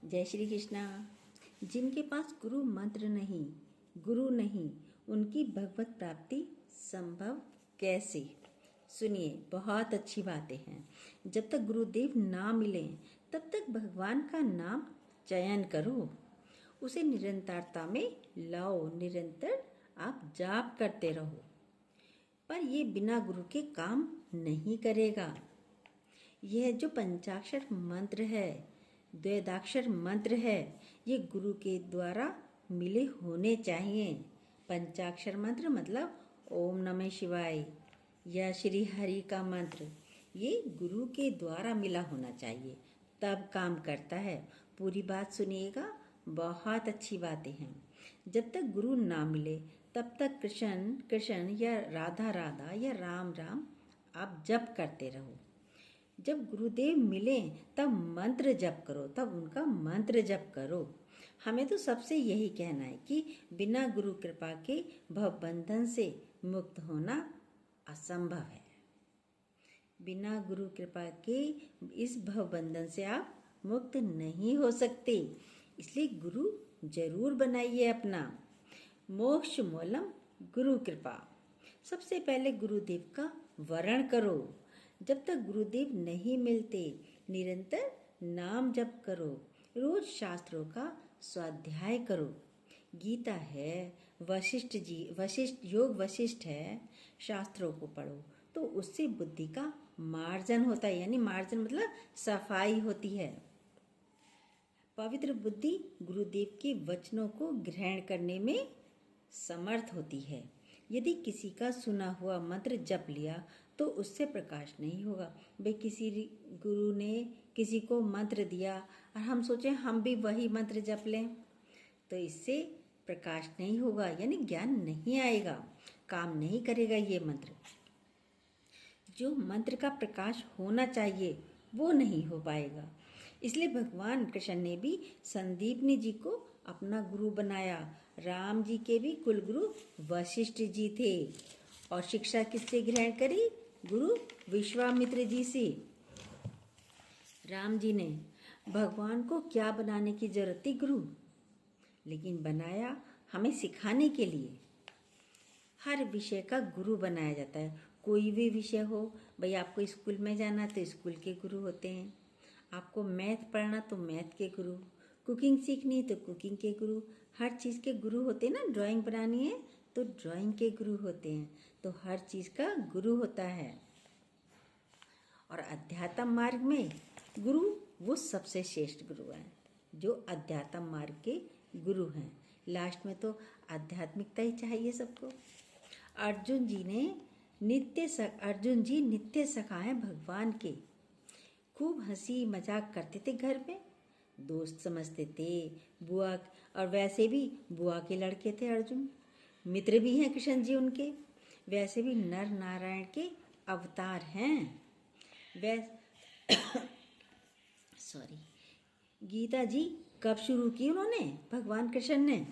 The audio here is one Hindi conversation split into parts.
जय श्री कृष्णा। जिनके पास गुरु मंत्र नहीं, गुरु नहीं, उनकी भगवत प्राप्ति संभव कैसे? सुनिए, बहुत अच्छी बातें हैं। जब तक गुरुदेव ना मिले तब तक भगवान का नाम चयन करो, उसे निरंतरता में लाओ, निरंतर आप जाप करते रहो। पर ये बिना गुरु के काम नहीं करेगा। यह जो पंचाक्षर मंत्र है, द्वैताक्षर मंत्र है, ये गुरु के द्वारा मिले होने चाहिए। पंचाक्षर मंत्र मतलब ओम नमः शिवाय या श्री हरि का मंत्र, ये गुरु के द्वारा मिला होना चाहिए, तब काम करता है। पूरी बात सुनिएगा, बहुत अच्छी बातें हैं। जब तक गुरु ना मिले तब तक कृष्ण कृष्ण या राधा राधा या राम राम आप जप करते रहो। जब गुरुदेव मिले तब मंत्र जप करो, तब उनका मंत्र जप करो। हमें तो सबसे यही कहना है कि बिना गुरु कृपा के भवबंधन से मुक्त होना असंभव है। बिना गुरु कृपा के इस भवबंधन से आप मुक्त नहीं हो सकते। इसलिए गुरु जरूर बनाइए अपना। मोक्ष मूलम गुरु कृपा। सबसे पहले गुरुदेव का वरण करो। जब तक गुरुदेव नहीं मिलते निरंतर नाम जप करो, रोज शास्त्रों का स्वाध्याय करो। गीता है, वशिष्ठ योग वशिष्ठ है, शास्त्रों को पढ़ो तो उससे बुद्धि का मार्जन होता है। यानी मार्जन मतलब सफाई होती है। पवित्र बुद्धि गुरुदेव के वचनों को ग्रहण करने में समर्थ होती है। यदि किसी का सुना हुआ मंत्र जप लिया तो उससे प्रकाश नहीं होगा। भाई किसी गुरु ने किसी को मंत्र दिया और हम सोचें हम भी वही मंत्र जप लें, तो इससे प्रकाश नहीं होगा, यानी ज्ञान नहीं आएगा, काम नहीं करेगा ये मंत्र। जो मंत्र का प्रकाश होना चाहिए वो नहीं हो पाएगा। इसलिए भगवान कृष्ण ने भी संदीपनी जी को अपना गुरु बनाया। राम जी के भी कुलगुरु वशिष्ठ जी थे और शिक्षा किससे ग्रहण करी? गुरु विश्वामित्र जी से। राम जी ने भगवान को क्या बनाने की जरूरत थी? गुरु। लेकिन बनाया हमें सिखाने के लिए। हर विषय का गुरु बनाया जाता है। कोई भी विषय हो, भाई आपको स्कूल में जाना तो स्कूल के गुरु होते हैं, आपको मैथ पढ़ना तो मैथ के गुरु, कुकिंग सीखनी तो कुकिंग के गुरु, हर चीज़ के गुरु होते हैं ना। ड्राइंग बनानी है तो ड्राइंग के गुरु होते हैं। तो हर चीज़ का गुरु होता है। और अध्यात्म मार्ग में गुरु वो सबसे श्रेष्ठ गुरु हैं जो अध्यात्म मार्ग के गुरु हैं। लास्ट में तो आध्यात्मिकता ही चाहिए सबको। अर्जुन जी नित्य सखा हैं भगवान के। खूब हंसी मजाक करते थे घर में, दोस्त समझते थे बुआ, और वैसे भी बुआ के लड़के थे अर्जुन। मित्र भी हैं कृष्ण जी उनके। वैसे भी नर नारायण के अवतार हैं। गीता जी कब शुरू की उन्होंने? भगवान कृष्ण ने।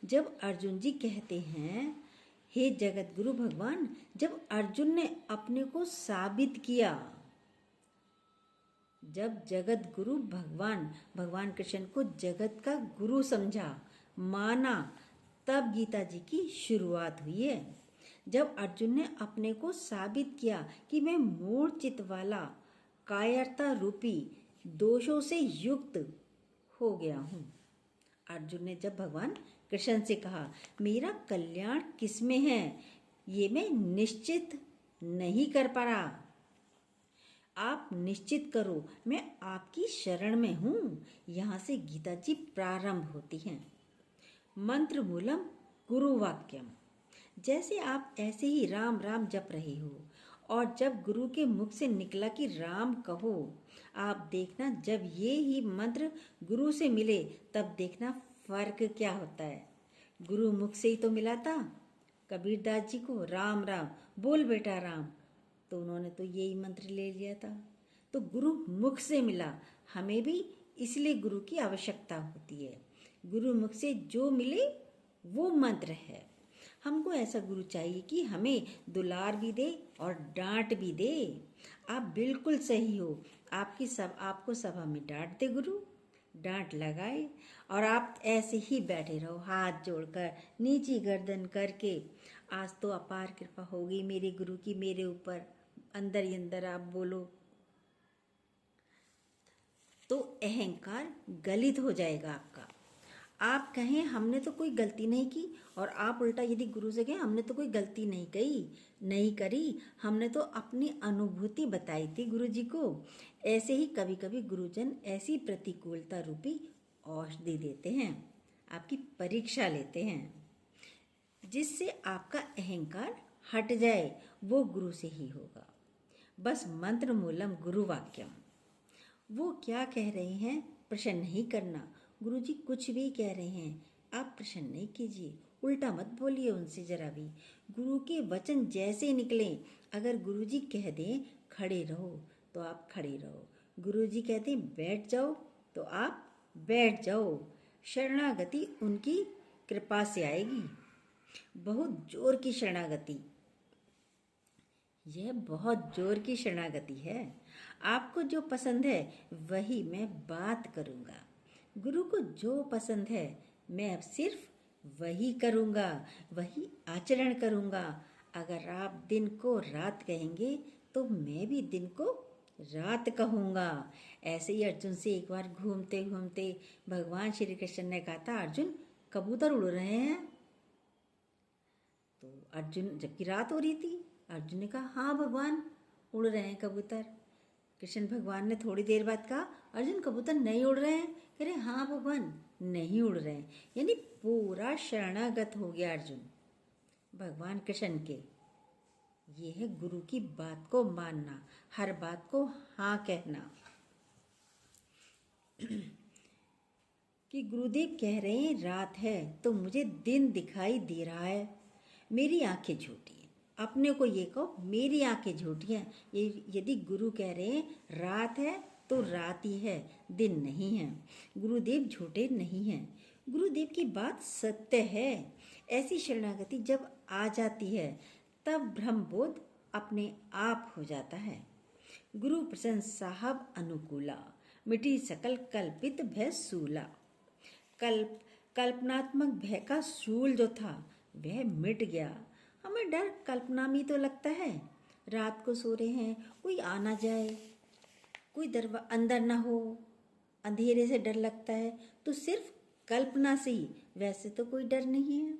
जब अर्जुन जी कहते हैं हे जगत गुरु भगवान, जब अर्जुन ने अपने को साबित किया, जब जगत गुरु भगवान कृष्ण को जगत का गुरु समझा, माना, तब गीता जी की शुरुआत हुई है। जब अर्जुन ने अपने को साबित किया कि मैं मूढ़ चित्त वाला, कायरता रूपी दोषों से युक्त हो गया हूँ। अर्जुन ने जब भगवान कृष्ण से कहा मेरा कल्याण किसमें है, ये मैं निश्चित नहीं कर पा रहा, आप निश्चित करो, मैं आपकी शरण में हूँ। यहाँ से गीता जी प्रारंभ होती हैं। मंत्र मूलम गुरु वाक्यम। जैसे आप ऐसे ही राम राम जप रहे हो और जब गुरु के मुख से निकला कि राम कहो, आप देखना जब ये ही मंत्र गुरु से मिले तब देखना फर्क क्या होता है। गुरु मुख से ही तो मिला था कबीरदास जी को, राम राम बोल बेटा राम, तो उन्होंने तो यही मंत्र ले लिया था। तो गुरु मुख से मिला, हमें भी इसलिए गुरु की आवश्यकता होती है। गुरु मुख से जो मिले वो मंत्र है। हमको ऐसा गुरु चाहिए कि हमें दुलार भी दे और डांट भी दे। आप बिल्कुल सही हो, आपको सभा में डांट दे गुरु, डांट लगाए और आप ऐसे ही बैठे रहो हाथ जोड़कर नीची गर्दन करके। आज तो अपार कृपा होगी मेरे गुरु की मेरे ऊपर, अंदर ही अंदर आप बोलो तो अहंकार गलित हो जाएगा आपका। आप कहें हमने तो कोई गलती नहीं की, और आप उल्टा यदि गुरु से कहें हमने तो कोई गलती नहीं करी, हमने तो अपनी अनुभूति बताई थी गुरु जी को। ऐसे ही कभी कभी गुरुजन ऐसी प्रतिकूलता रूपी औषधि देते हैं, आपकी परीक्षा लेते हैं, जिससे आपका अहंकार हट जाए। वो गुरु से ही होगा। बस मंत्र मूलम गुरु वाक्यम। वो क्या कह रहे हैं प्रश्न नहीं करना। गुरुजी कुछ भी कह रहे हैं आप प्रश्न नहीं कीजिए, उल्टा मत बोलिए उनसे जरा भी। गुरु के वचन जैसे निकलें, अगर गुरुजी कह दें खड़े रहो तो आप खड़े रहो, गुरुजी कहते हैं बैठ जाओ तो आप बैठ जाओ। शरणागति उनकी कृपा से आएगी, बहुत जोर की शरणागति। यह बहुत जोर की शरणागति है। आपको जो पसंद है वही मैं बात करूँगा। गुरु को जो पसंद है मैं अब सिर्फ वही करूँगा, वही आचरण करूँगा। अगर आप दिन को रात कहेंगे तो मैं भी दिन को रात कहूँगा। ऐसे ही अर्जुन से एक बार घूमते घूमते भगवान श्री कृष्ण ने कहा था अर्जुन कबूतर उड़ रहे हैं। तो अर्जुन, जबकि रात हो रही थी, अर्जुन ने कहा हाँ भगवान उड़ रहे हैं कबूतर। कृष्ण भगवान ने थोड़ी देर बाद कहा अर्जुन कबूतर नहीं उड़ रहे हैं। कह रहे हाँ भगवान नहीं उड़ रहे हैं। यानी पूरा शरणागत हो गया अर्जुन भगवान कृष्ण के। ये है गुरु की बात को मानना, हर बात को हाँ कहना। कि गुरुदेव कह रहे हैं रात है तो मुझे दिन दिखाई दे रहा है, मेरी आंखें झूठी हैं। अपने को ये कहो मेरी आंखें झूठी हैं। ये यदि गुरु कह रहे हैं रात है तो रात ही है, दिन नहीं है। गुरुदेव झूठे नहीं हैं, गुरुदेव की बात सत्य है। ऐसी शरणागति जब आ जाती है तब ब्रह्मबोध अपने आप हो जाता है। गुरु प्रसन्न साहब अनुकूला, मिटी सकल कल्पित भय सूला। कल्पनात्मक भय का शूल जो था वह मिट गया। हमें डर कल्पना में तो लगता है, रात को सो रहे हैं कोई आ ना जाए, कोई अंदर ना हो, अंधेरे से डर लगता है, तो सिर्फ कल्पना से ही, वैसे तो कोई डर नहीं है।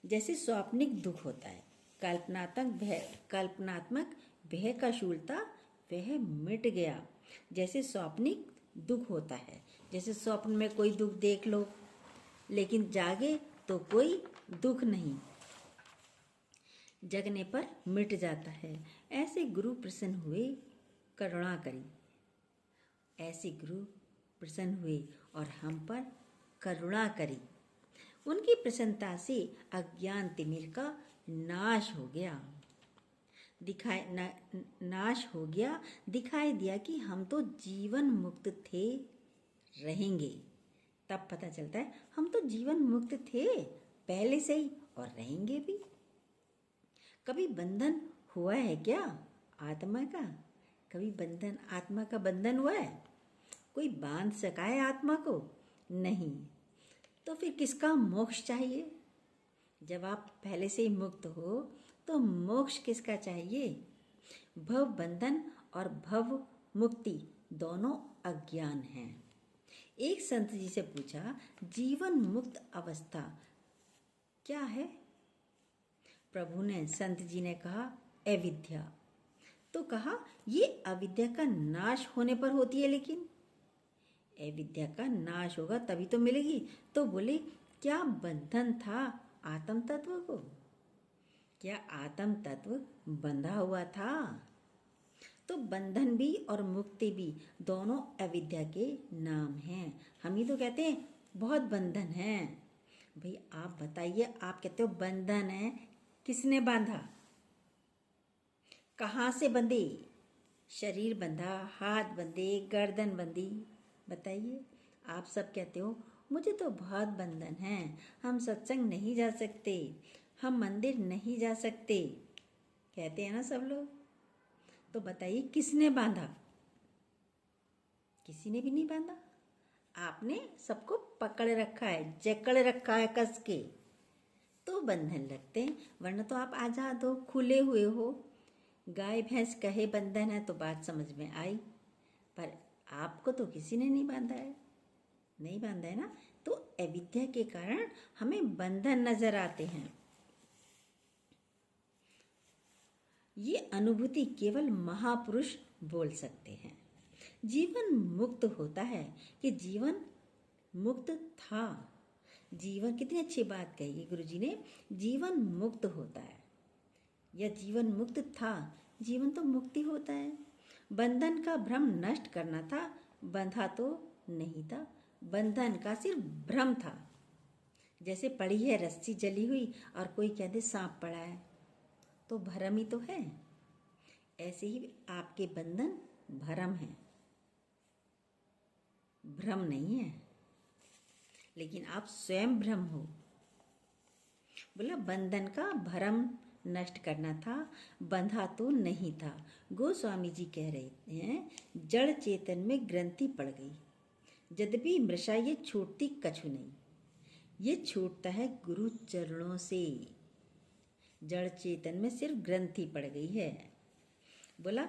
जैसे स्वाप्निक दुख होता है, कल्पनात्मक भय का शूल था वह मिट गया। जैसे स्वाप्निक दुख होता है, जैसे स्वप्न में कोई दुख देख लो लेकिन जागे तो कोई दुख नहीं, जगने पर मिट जाता है। ऐसे गुरु प्रसन्न हुए, करुणा करी। ऐसे गुरु प्रसन्न हुए और हम पर करुणा करी। उनकी प्रसन्नता से अज्ञान तिमिर का नाश हो गया, नाश हो गया। दिखाई दिया कि हम तो जीवन मुक्त थे, रहेंगे। तब पता चलता है हम तो जीवन मुक्त थे पहले से ही और रहेंगे भी। कभी बंधन हुआ है क्या आत्मा का? कभी बंधन, आत्मा का बंधन हुआ है? कोई बांध सका है आत्मा को? नहीं। तो फिर किसका मोक्ष चाहिए? जब आप पहले से ही मुक्त हो तो मोक्ष किसका चाहिए? भव बंधन और भव मुक्ति दोनों अज्ञान हैं। एक संत जी से पूछा जीवन मुक्त अवस्था क्या है? प्रभु ने, संत जी ने कहा अविद्या। तो कहा ये अविद्या का नाश होने पर होती है, लेकिन अविद्या का नाश होगा तभी तो मिलेगी। तो बोले क्या बंधन था आत्म तत्व को? क्या आत्म तत्व बंधा हुआ था? तो बंधन भी और मुक्ति भी दोनों अविद्या के नाम हैं। हम ही तो कहते हैं बहुत बंधन है। भाई आप बताइए, आप कहते हो बंधन है, किसने बांधा? कहाँ से बंधे? शरीर बंधा, हाथ बंधे, गर्दन बंधी? बताइए। आप सब कहते हो मुझे तो बहुत बंधन है, हम सत्संग नहीं जा सकते, हम मंदिर नहीं जा सकते, कहते हैं ना सब लोग। तो बताइए किसने बांधा? किसी ने भी नहीं बांधा। आपने सबको पकड़ रखा है, जकड़ रखा है कस के, तो बंधन लगते हैं, वरना तो आप आज़ाद हो, खुले हुए हो। गाय भैंस कहे बंधन है तो बात समझ में आई, पर आपको तो किसी ने नहीं बांधा है, नहीं बांधा है ना। तो अविद्या के कारण हमें बंधन नजर आते हैं। ये अनुभूति केवल महापुरुष बोल सकते हैं। जीवन मुक्त होता है कि जीवन मुक्त था। जीवन, कितनी अच्छी बात कही गुरुजी ने, जीवन मुक्त होता है या जीवन मुक्त था। जीवन तो मुक्ति होता है। बंधन का भ्रम नष्ट करना था, बंधा तो नहीं था, बंधन का सिर्फ भ्रम था। जैसे पड़ी है रस्सी जली हुई और कोई कह दे सांप पड़ा है, तो भ्रम ही तो है। ऐसे ही आपके बंधन भ्रम है, भ्रम नहीं है, लेकिन आप स्वयं भ्रम हो। बोला बंधन का भ्रम नष्ट करना था, बंधा तो नहीं था। गोस्वामी जी कह रहे हैं, जड़ चेतन में ग्रंथि पड़ गई, यद्यपि मृषा ये छूटती कछु नहीं। ये छूटता है गुरु चरणों से। जड़ चेतन में सिर्फ ग्रंथि पड़ गई है। बोला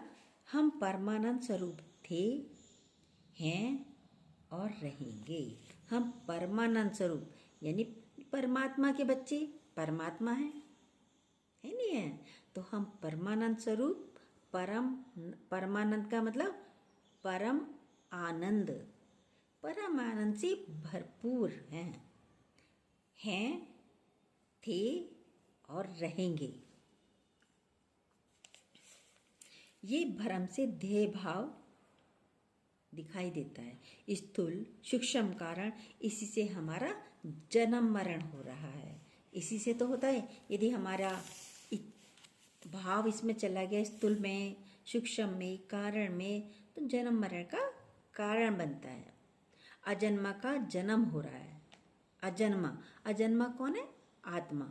हम परमानंद स्वरूप थे, हैं और रहेंगे। हम परमानंद स्वरूप यानी परमात्मा के बच्चे परमात्मा है नहीं है? तो हम परमानंद स्वरूप, परमानंद का मतलब परम आनंद, परम आनंद से भरपूर हैं, थे और रहेंगे। ये भ्रम से ध्येय भाव दिखाई देता है, स्थूल सूक्ष्म कारण। इसी से हमारा जन्म मरण हो रहा है, इसी से तो होता है। यदि हमारा भाव इसमें चला गया, स्थूल में, सूक्ष्म में, कारण में, तो जन्म मरण का कारण बनता है। अजन्मा का जन्म हो रहा है। अजन्मा, अजन्मा कौन है? आत्मा,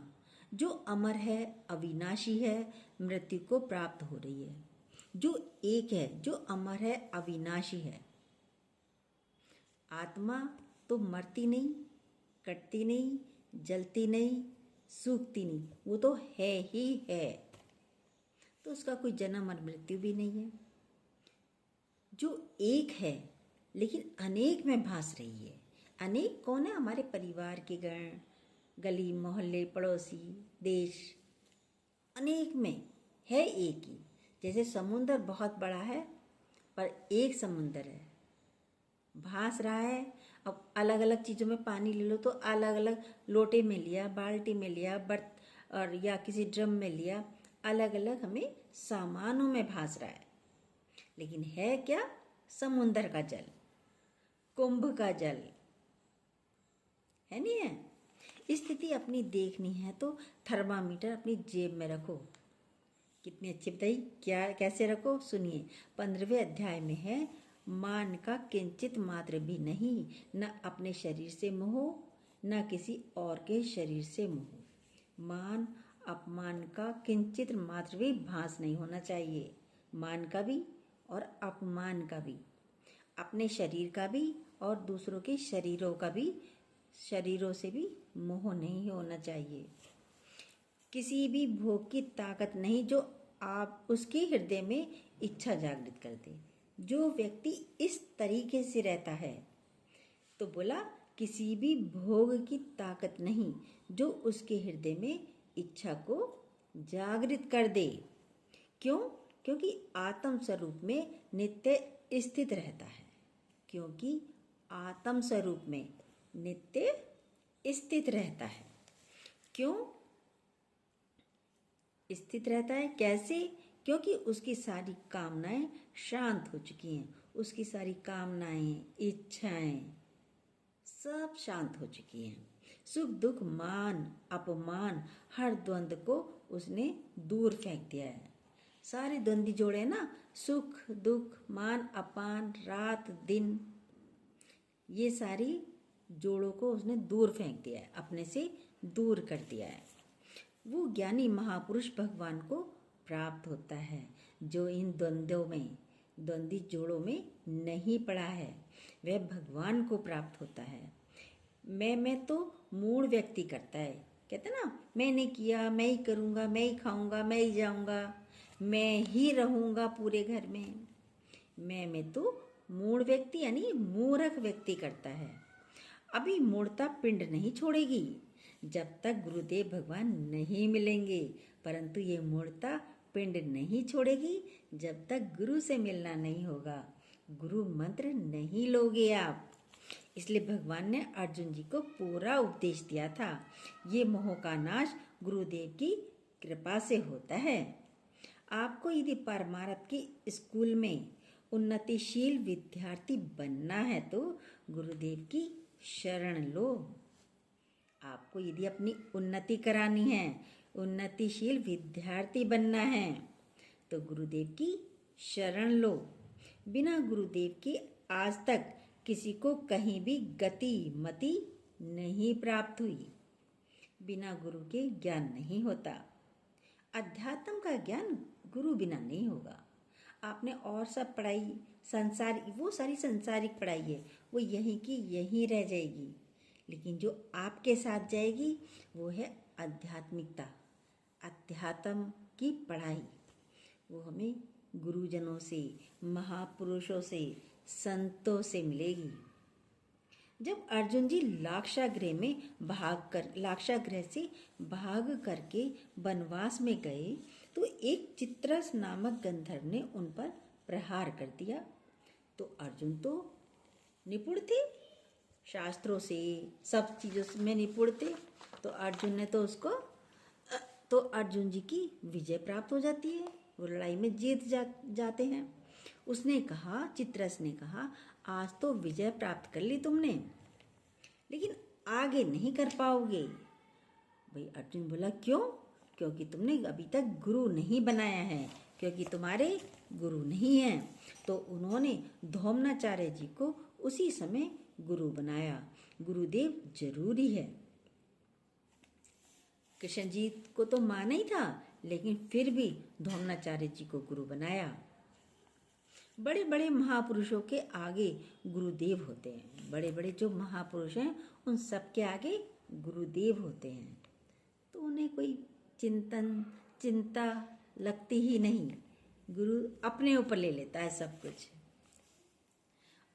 जो अमर है, अविनाशी है, मृत्यु को प्राप्त हो रही है। जो एक है, जो अमर है, अविनाशी है। आत्मा तो मरती नहीं, कटती नहीं, जलती नहीं, सूखती नहीं, वो तो है ही है, तो उसका कोई जन्म और मृत्यु भी नहीं है। जो एक है लेकिन अनेक में भास रही है। अनेक कौन है? हमारे परिवार के गण, गली मोहल्ले, पड़ोसी, देश, अनेक में है एक ही। जैसे समुंदर बहुत बड़ा है पर एक समुंदर है, भास रहा है। अब अलग अलग चीज़ों में पानी ले लो तो अलग अलग लोटे में लिया, बाल्टी में लिया, बर्त और या किसी ड्रम में लिया, अलग अलग हमें सामानों में भास रहा है, लेकिन है क्या? समुंदर का जल, कुंभ का जल है नहीं है। स्थिति अपनी देखनी है तो थर्मामीटर अपनी जेब में रखो। कितनी अच्छी बताई, क्या कैसे रखो? सुनिए, 15वें अध्याय में है, मान का किंचित मात्र भी नहीं, न अपने शरीर से मोह, न किसी और के शरीर से मोह। मान अपमान का किंचित मात्र भी भास नहीं होना चाहिए। मान का भी और अपमान का भी, अपने शरीर का भी और दूसरों के शरीरों का भी, शरीरों से भी मोह नहीं होना चाहिए। किसी भी भोग की ताकत नहीं जो आप उसके हृदय में इच्छा जागृत कर दे। जो व्यक्ति इस तरीके से रहता है, तो बोला किसी भी भोग की ताकत नहीं जो उसके हृदय में इच्छा को जागृत कर दे। क्यों? क्योंकि आत्म स्वरूप में नित्य स्थित रहता है। क्योंकि आत्म स्वरूप में नित्य स्थित रहता है। क्यों स्थित रहता है? कैसे? क्योंकि उसकी सारी कामनाएं शांत हो चुकी हैं। उसकी सारी कामनाएं, इच्छाएं सब शांत हो चुकी हैं। सुख दुख, मान अपमान, हर द्वंद्व को उसने दूर फेंक दिया है। सारे द्वंद्वी जोड़े ना, सुख दुख, मान अपान, रात दिन, ये सारी जोड़ों को उसने दूर फेंक दिया है, अपने से दूर कर दिया है। वो ज्ञानी महापुरुष भगवान को प्राप्त होता है जो इन द्वंद्वों में, द्वंद्वी जोड़ों में नहीं पड़ा है। वह भगवान को प्राप्त होता है। मैं तो मूढ़ व्यक्ति करता है, कहते ना, मैंने किया, मैं ही करूँगा, मैं ही खाऊंगा, मैं ही जाऊँगा, मैं ही रहूँगा पूरे घर में। मैं तो मूढ़ व्यक्ति यानी मूर्ख व्यक्ति करता है। अभी मूढ़ता पिंड नहीं छोड़ेगी जब तक गुरुदेव भगवान नहीं मिलेंगे, परंतु ये मूढ़ता पिंड नहीं छोड़ेगी जब तक गुरु से मिलना नहीं होगा, गुरु मंत्र नहीं लोगे आप। इसलिए भगवान ने अर्जुन जी को पूरा उपदेश दिया था। ये मोह का नाश गुरुदेव की कृपा से होता है। आपको यदि परमार्थ की स्कूल में उन्नतिशील विद्यार्थी बनना है तो गुरुदेव की शरण लो। आपको यदि अपनी उन्नति करानी है, उन्नतिशील विद्यार्थी बनना है तो गुरुदेव की शरण लो। बिना गुरुदेव के आज तक किसी को कहीं भी गति मति नहीं प्राप्त हुई। बिना गुरु के ज्ञान नहीं होता। अध्यात्म का ज्ञान गुरु बिना नहीं होगा। आपने और सब पढ़ाई संसार, वो सारी संसारिक पढ़ाई है, वो यहीं की यहीं रह जाएगी, लेकिन जो आपके साथ जाएगी वो है आध्यात्मिकता, अध्यात्म की पढ़ाई। वो हमें गुरुजनों से, महापुरुषों से, संतों से मिलेगी। जब अर्जुन जी लाक्षागृह से भाग करके वनवास में गए तो एक चित्रस नामक गंधर्व ने उन पर प्रहार कर दिया। तो अर्जुन तो निपुण थे, शास्त्रों से सब चीज़ों में निपुण थे, तो अर्जुन ने तो तो अर्जुन जी की विजय प्राप्त हो जाती है, वो लड़ाई में जीत जाते हैं। उसने कहा, चित्रस ने कहा, आज तो विजय प्राप्त कर ली तुमने, लेकिन आगे नहीं कर पाओगे। भाई अर्जुन बोला, क्यों? क्योंकि तुमने अभी तक गुरु नहीं बनाया है, क्योंकि तुम्हारे गुरु नहीं हैं। तो उन्होंने धौम्नाचार्य जी को उसी समय गुरु बनाया। गुरुदेव जरूरी है। कृष्ण जी को तो माना ही था, लेकिन फिर भी धौम्नाचार्य जी को गुरु बनाया। बड़े बड़े महापुरुषों के आगे गुरुदेव होते हैं। बड़े बड़े जो महापुरुष हैं उन सब के आगे गुरुदेव होते हैं, तो उन्हें कोई चिंता लगती ही नहीं। गुरु अपने ऊपर ले लेता है सब कुछ।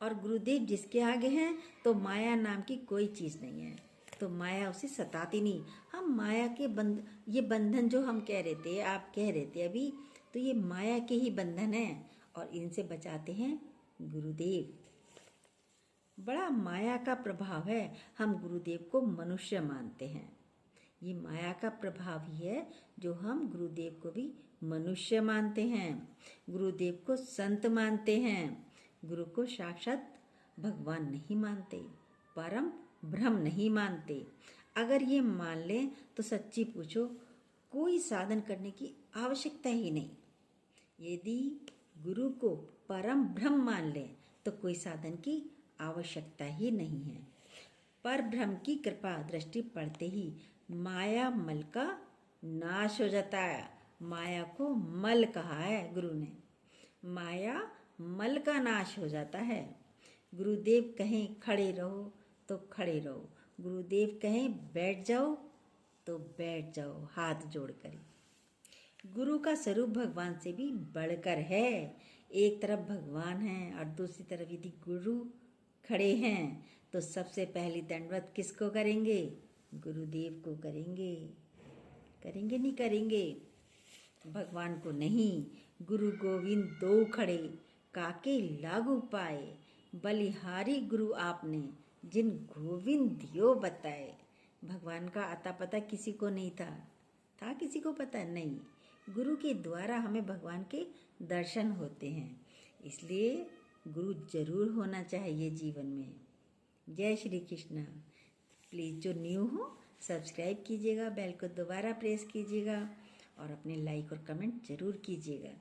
और गुरुदेव जिसके आगे हैं तो माया नाम की कोई चीज़ नहीं है, तो माया उसे सताती नहीं। हम माया के ये बंधन जो हम कह रहे थे, आप कह रहे थे अभी, तो ये माया के ही बंधन है और इनसे बचाते हैं गुरुदेव। बड़ा माया का प्रभाव है, हम गुरुदेव को मनुष्य मानते हैं। ये माया का प्रभाव ही है जो हम गुरुदेव को भी मनुष्य मानते हैं, गुरुदेव को संत मानते हैं, गुरु को साक्षात भगवान नहीं मानते, परम ब्रह्म नहीं मानते। अगर ये मान लें तो सच्ची पूछो कोई साधन करने की आवश्यकता ही नहीं। यदि गुरु को परम ब्रह्म मान लें तो कोई साधन की आवश्यकता ही नहीं है। पर ब्रह्म की कृपा दृष्टि पड़ते ही माया मल का नाश हो जाता है। माया को मल कहा है गुरु ने, माया मल का नाश हो जाता है। गुरुदेव कहें खड़े रहो तो खड़े रहो, गुरुदेव कहें बैठ जाओ तो बैठ जाओ हाथ जोड़कर। गुरु का स्वरूप भगवान से भी बढ़कर है। एक तरफ भगवान है और दूसरी तरफ यदि गुरु खड़े हैं तो सबसे पहली दंडवत किसको करेंगे? गुरुदेव को करेंगे। करेंगे नहीं करेंगे? भगवान को नहीं। गुरु गोविंद दो खड़े काके लागू पाए, बलिहारी गुरु आपने जिन गोविंद दियो बताए। भगवान का अता पता किसी को नहीं था किसी को पता नहीं। गुरु के द्वारा हमें भगवान के दर्शन होते हैं, इसलिए गुरु जरूर होना चाहिए जीवन में। जय श्री कृष्ण। प्लीज़ जो न्यू हो सब्सक्राइब कीजिएगा, बेल को दोबारा प्रेस कीजिएगा और अपने लाइक और कमेंट जरूर कीजिएगा।